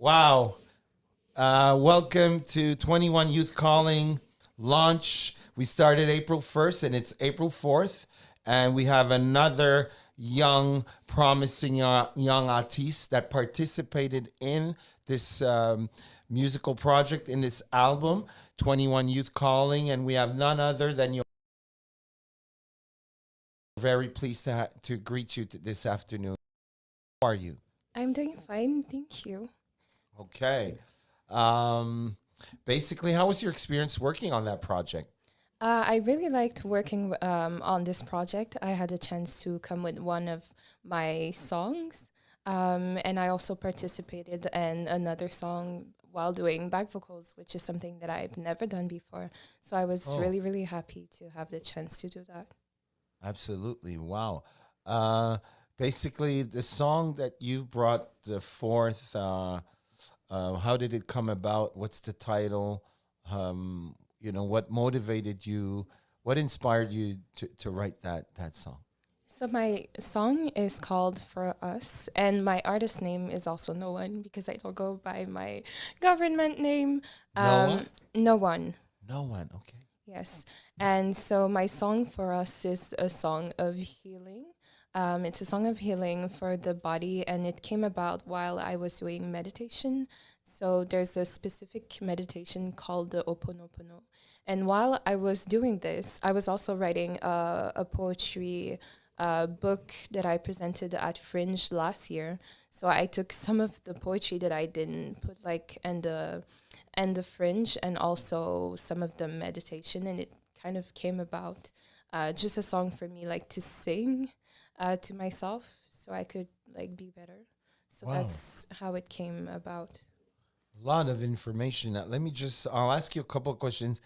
Wow. Welcome to 21 Youth Calling launch. We started April 1st and it's April 4th. And we have another young, promising young artist that participated in this musical project, in this album, 21 Youth Calling. And we have none other than your very pleased to greet you this afternoon. How are you? I'm doing fine, thank you. Okay. Um, Basically, how was your experience working on that project? I really liked working on this project. I had a chance to come with one of my songs, and I also participated in another song while doing back vocals, which is something that I've never done before. So I was Oh, really happy to have the chance to do that. absolutely. Wow. Uh, Basically, the song that you brought forth, how did it come about? What's the title? What motivated you? What inspired you to write that song? So my song is called For Us, and my artist name is also No One because I don't go by my government name. Noah? No One. No one. Okay. Yes. And so my song for us is a song of healing. It's a song of healing for the body, and it came about while I was doing meditation. So there's a specific meditation called the Oponopono. And while I was doing this, I was also writing a poetry book that I presented at Fringe last year. So I took some of the poetry that I didn't put like and the fringe and also some of the meditation, and it kind of came about just a song for me like to sing to myself so I could like be better. So Wow. that's how it came about. A lot of information. I'll ask you a couple of questions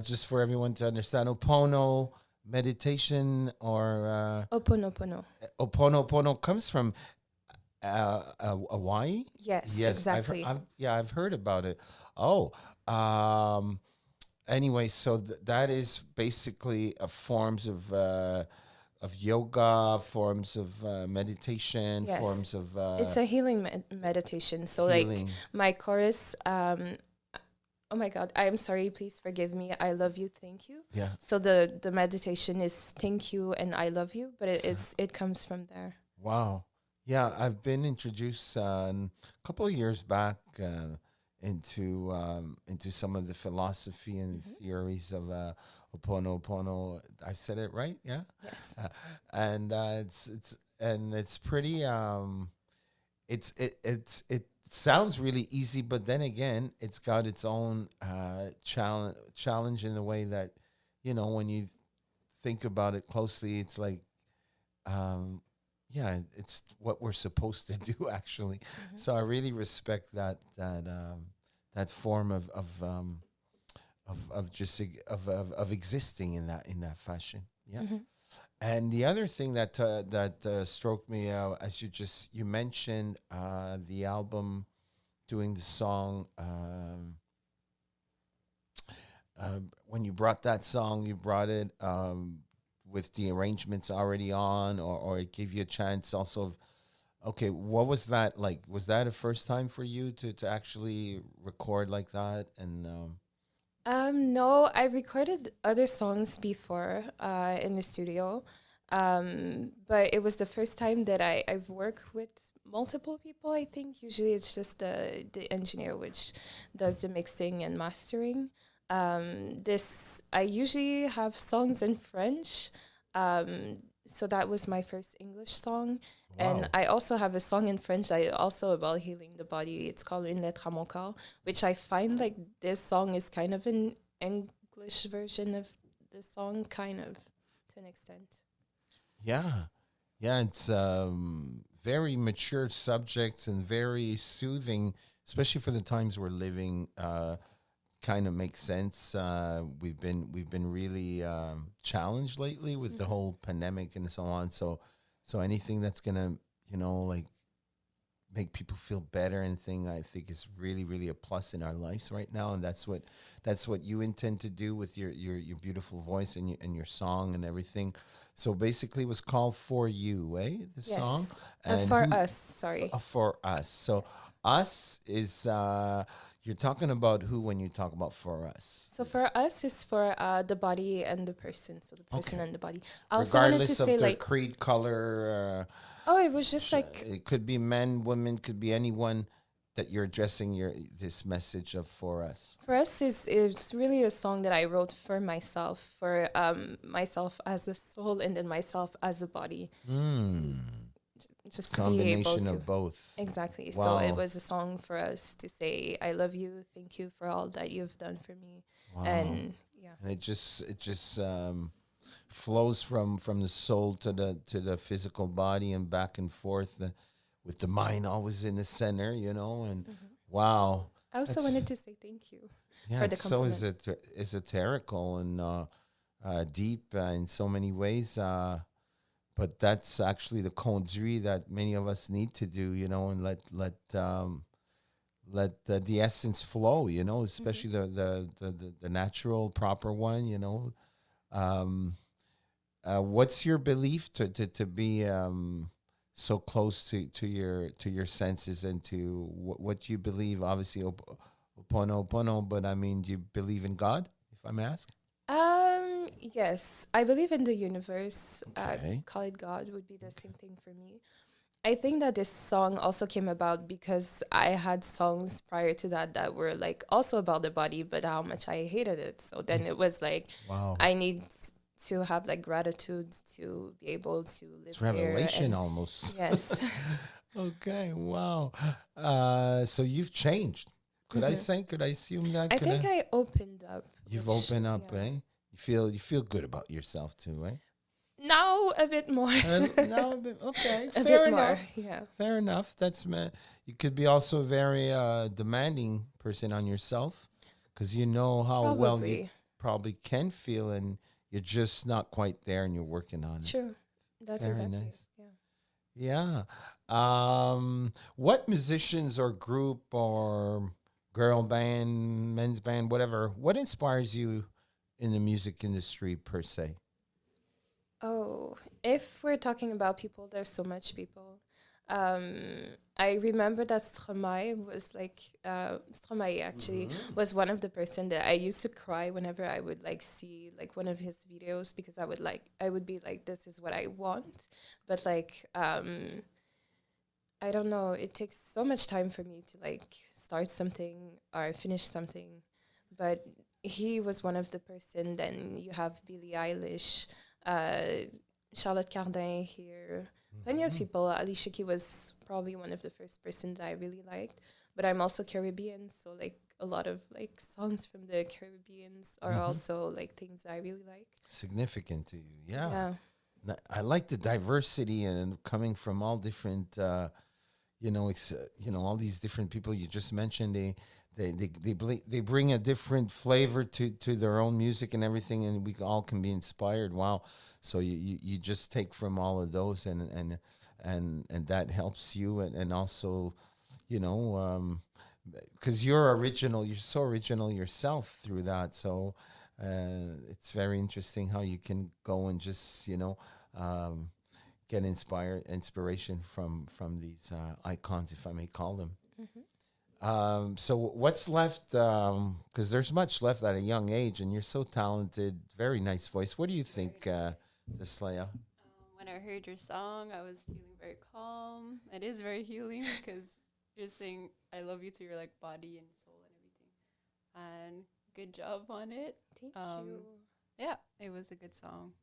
just for everyone to understand. Opono meditation or Oponopono. Oponopono comes from Hawaii. Yes, Yes, exactly. I've heard about it. Oh, um, anyway, so that is basically a forms of yoga, forms of meditation, Yes, forms of it's a healing meditation. So like healing. my chorus, oh my God, I'm sorry, please forgive me. I love you, thank you. Yeah. So the meditation is thank you and I love you, but So, it comes from there. wow. Yeah, I've been introduced a couple of years back into some of the philosophy and Hmm. theories of Ho'oponopono. I said it right, yeah. Yes. And it's pretty it sounds really easy, but then again, it's got its own challenge in the way that when you think about it closely, it's like um, yeah, it's what we're supposed to do actually. Hmm. So I really respect that form of just of existing in that fashion. Yeah. Hmm. And the other thing that stroked me as you mentioned the album, doing the song. When you brought that song, you brought it with the arrangements already on, or it gave you a chance also of, okay, what was that like? Was that a first time for you to actually record like that? And No, I recorded other songs before in the studio, but it was the first time that I've worked with multiple people. I think usually it's just the engineer which does the mixing and mastering. This I usually have songs in French, so that was my first English song, and wow, I also have a song in French that is also about healing the body. It's called Une lettre à mon corps, which I find like this song is kind of an English version of the song, kind of to an extent. yeah, yeah, it's very mature subjects and very soothing, especially for the times we're living. Kind of makes sense. We've been really challenged lately with the Hmm. whole pandemic and so on. So anything that's gonna like make people feel better and thing, I think is really, really a plus in our lives right now. And that's what you intend to do with your beautiful voice and your song and everything. So basically it was called For You, eh? The song. Yes. And For who us, sorry. for us. So Yes. us is you're talking about who when you talk about for us. So for us, it's for the body and the person. So the person Okay. and the body. I also wanted to Regardless say of their like, creed, color, oh, it was just like it could be men, women, could be anyone that you're addressing your this message of for us. for us is really a song that I wrote for myself, for myself as a soul, and then myself as a body, to just to be able Combination to. of both. Exactly. So it Wow. was a song for us to say, I love you, thank you for all that you've done for me. Wow. And yeah. And it just flows from the soul to the physical body and back and forth, with the mind always in the center, and wow. I also That's wanted to say thank you Yeah, for the it's so compliments. esoterical and deep in so many ways. But that's actually the conduit that many of us need to do, and let the essence flow, especially the natural proper one, Um, what's your belief to be so close to your senses and to what do you believe? Obviously, opono, but I mean, do you believe in God? If I'm asked. Yes, I believe in the universe. Okay. Call it God would be the same thing for me. I think that this song also came about because I had songs prior to that that were like also about the body, but how much I hated it. So then it was like, Wow. I need to have like gratitude to be able to live It's there. revelation And almost. yes. Okay. Wow. So you've changed. Could I hmm say? Could I assume that? I Could think I? I opened up, You've which, opened up, yeah. eh? You feel good about yourself too, eh? Now a bit more. No, okay, A fair bit more, enough. yeah. Fair enough. You could be also a very demanding person on yourself because you know how well you Probably. probably can feel, and you're just not quite there, and you're working on it. True. That's Very exactly. nice. Yeah. Yeah. What musicians or group or girl band, men's band, whatever, what inspires you in the music industry per se? Oh, if we're talking about people, there's so much people. Um, I remember that Stromae was like, Stromae actually was one of the person that I used to cry whenever I would like see like one of his videos because I would be like, this is what I want. But like, I don't know, it takes so much time for me to like start something or finish something. But he was one of the person. Then you have Billie Eilish, uh, Charlotte Cardin here, plenty of people. Alicia Keys was probably one of the first person that I really liked. But I'm also Caribbean, so like a lot of like songs from the Caribbeans are Mm-hmm. also like things I really like. Significant to you. Yeah. Yeah. I like the diversity and coming from all different, all these different people you just mentioned. They bring a different flavor to their own music and everything, and we all can be inspired. Wow! So you just take from all of those, and that helps you, and also, you know, because you're so original yourself through that. So it's very interesting how you can go and just um, get inspiration from these icons, if I may call them. hmm So what's left? Because there's much left at a young age, and you're so talented. Very nice voice. What do you Very think, nice. Deslaya? When I heard your song, I was feeling very calm. It is very healing because you're saying "I love you" to your like body and soul and everything. And good job on it. Thank you. Um, yeah, it was a good song.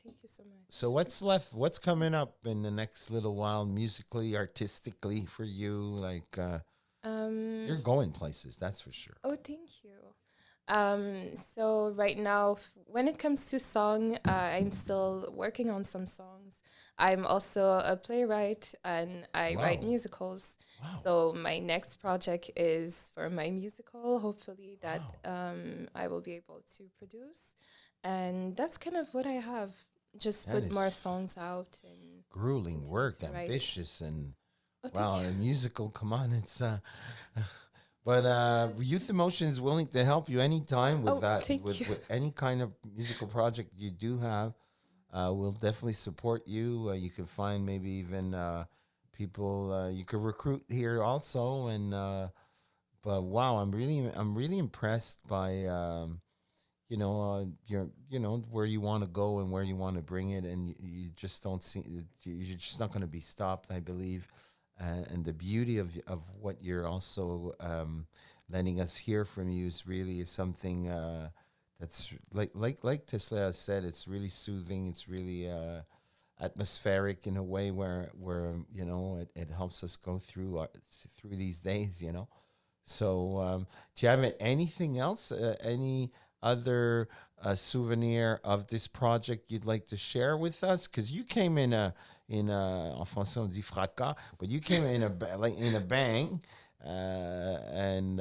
Thank you so much. So what's left? What's coming up in the next little while, musically, artistically, for you? Like Um, you're going places, that's for sure. oh, thank you. So right now, when it comes to song, I'm still working on some songs. I'm also a playwright and I write Wow! musicals. Wow! So my next project is for my musical, hopefully that Wow! I will be able to produce. And that's kind of what I have. Just That put more is songs out and grueling continue work, to write. ambitious, and Oh, thank Wow, you. a musical. Come on, it's but Youth Emotion is willing to help you anytime with Oh, that, thank you. with any kind of musical project you do have. We'll definitely support you. You can find maybe even people you could recruit here also, and but wow, I'm really impressed by your where you want to go and where you want to bring it, and you just don't see you're just not going to be stopped, I believe, and the beauty of what you're also letting us hear from you is something that's like Tesla said, it's really soothing, it's really atmospheric in a way where it helps us go through these days, so, do you have anything else? Any other souvenir of this project you'd like to share with us? Because you came en français on dit fracas, but you came like in a bang, and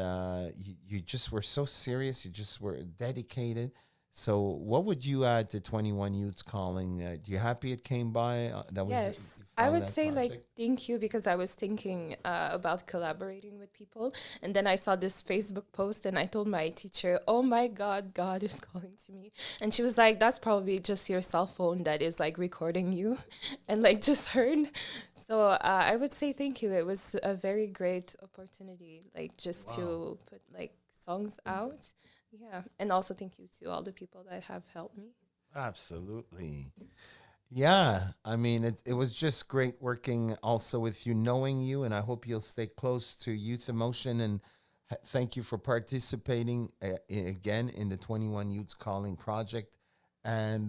you just were so serious. You just were dedicated. So, what would you add to 21 Youths Calling? Do you happy it came by? That was Yes, I from would that say like project. thank you because I was thinking about collaborating with people, and then I saw this Facebook post, and I told my teacher, "Oh my God, God is calling to me," and she was like, "That's probably just your cell phone that is like recording you," and like just heard. So I would say thank you. It was a very great opportunity, like just Wow. to put like songs out. Yeah, and also thank you to all the people that have helped me. Absolutely. Yeah, I mean, it was just great working also with you, knowing you, and I hope you'll stay close to Youth Emotion. And thank you for participating again in the 21 Youths Calling project. And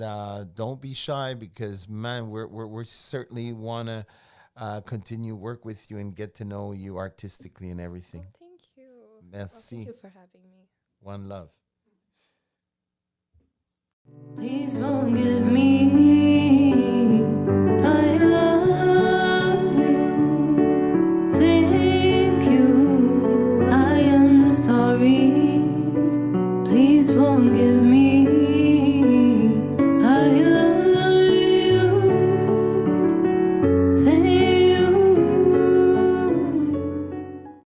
don't be shy because, man, we're certainly want to continue work with you and get to know you artistically and Oh, everything. thank you. Well, thank Merci. you for having me. One love.